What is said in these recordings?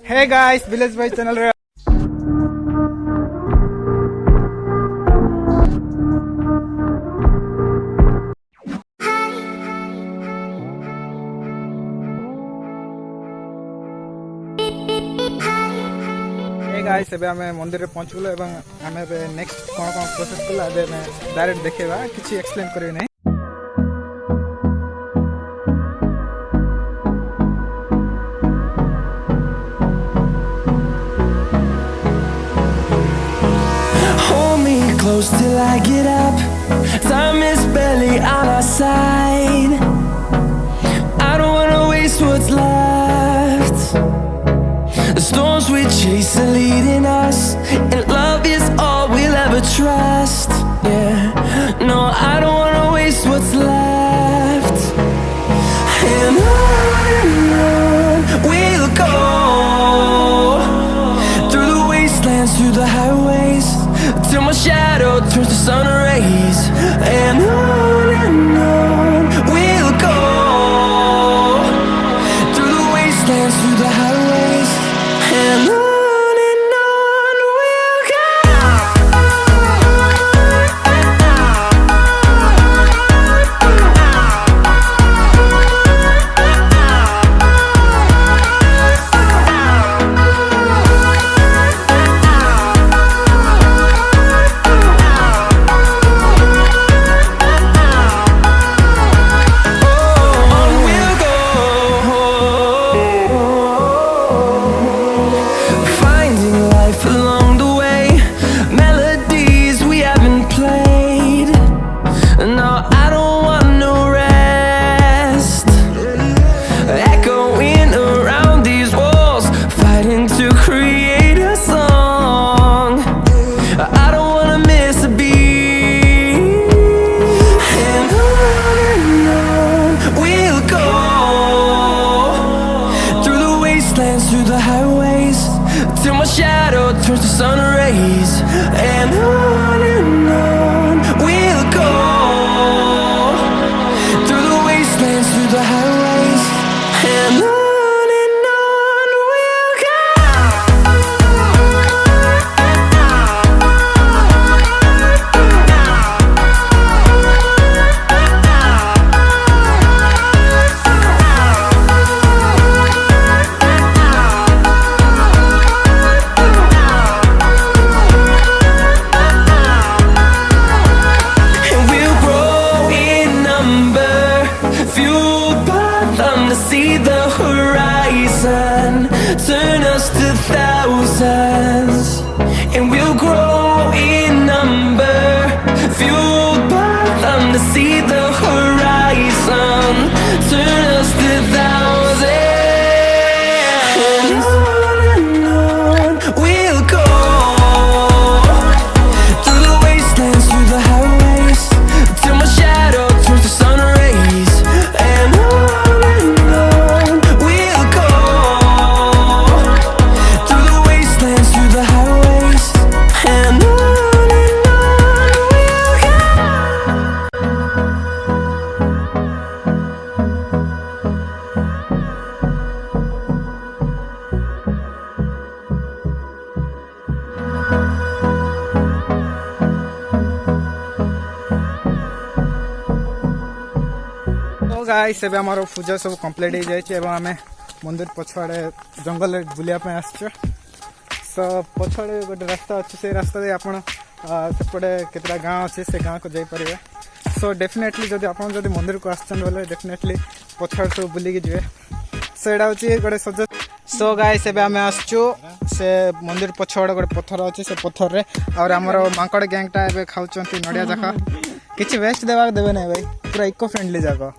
Hey guys, Village Boy channel रे guys एबे हमें मंदिर रे पहुंच गेलो एवं हमें नेक्स्ट कोन कोन प्रोसेस कला एबे डायरेक्ट देखेबा किछि एक्सप्लेन करबे नै। Close till I get up. Time is barely on our side. I don't wanna waste what's left. The storms we chase are leading us, and love is all we'll ever trust. Yeah, no, I don't wanna waste what's left. And on we'll go, through the wastelands, through the highways, till my shadow turns to sun rays. And on we'll go, through the wastelands, through the highways. And on we'll go. Through the highways, till my shadow turns to sun rays. And on we'll go, through the wastelands, through the highways. And on we'll go. See the horizon turn us to thousands, and we'll grow in number, fueled by them to see the horizon turn us to thousands. And on we'll go, through the wastelands, through the highways, till my shadow turns to sun rays. And guys एबे हमर पूजा सब complete हो जाय छै एवं हमें मंदिर पछवाड़े जंगल बुलिया पे आछो। सो पछवाड़े गोटे रास्ता अछि, से रास्ता दे आपण सेपटे केतरा गांव अछि, से गांव को जाय परिबे। सो डेफिनेटली जदि आपण जदि मंदिर को आछन बोले डेफिनेटली पछवाड़ सब बुली के जिवे। सो एडा अछि गोटे सज। सो गाइस एबे हमें आछो से मंदिर पछवाड़े गोटे पत्थर अछि, से पत्थर रे और हमर मांकड़ गैंगटा एबे खाउचंती नडिया जाका किछि वेस्ट देबा देबे नै भाई, पूरा इको फ्रेंडली जागा।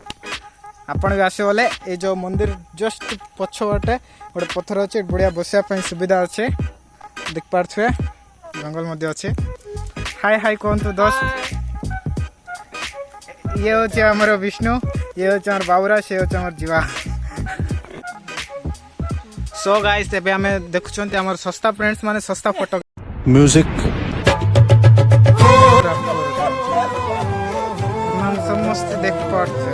आपण भी आसे बोले ये जो मंदिर जस्ट पछवाटे गोटे पत्थर अच्छे, बढ़िया बसिया सुविधा अच्छे, देख पारे जंगल मध्य अच्छे। हाय हाय कहतु दोस्त, ये हूँ आमर विष्णु, ये हूँ आम बाबुरा, से हूँ आम जीवा। सो गाइस एबे हमें देखुछंती आमर सस्ता फ्रेंड्स माने सस्ता फोटो म्यूजिक समस्त देख पारे।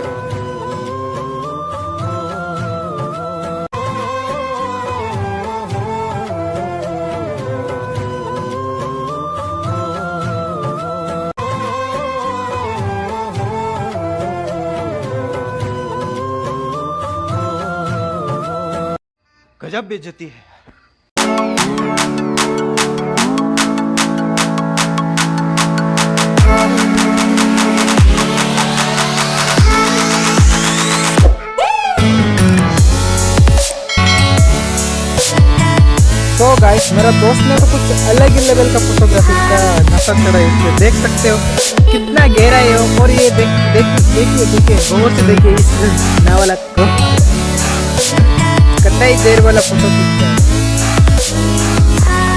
गजब बेइज्जती है। तो गाइस मेरा दोस्त ने तो कुछ अलग ही लेवल का फोटोग्राफी का नशा चढ़ा है, इसमें देख सकते हो कितना गहरा है और ये देखिए गौर से देखिए इस नावला को कतई देर वाला फोटो खींचता है।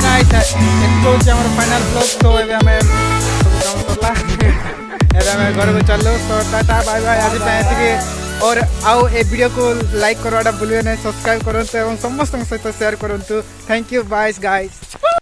गाइस एतो जे हमर फाइनल ब्लॉग तो एबे हमें सब काम करला एबे हमें घर को चलो तो टाटा बाय बाय आज पे और आओ ए वीडियो को लाइक करवाटा भूलिए नहीं, सब्सक्राइब करते और समस्त सहित शेयर करते। Thank you bye guys.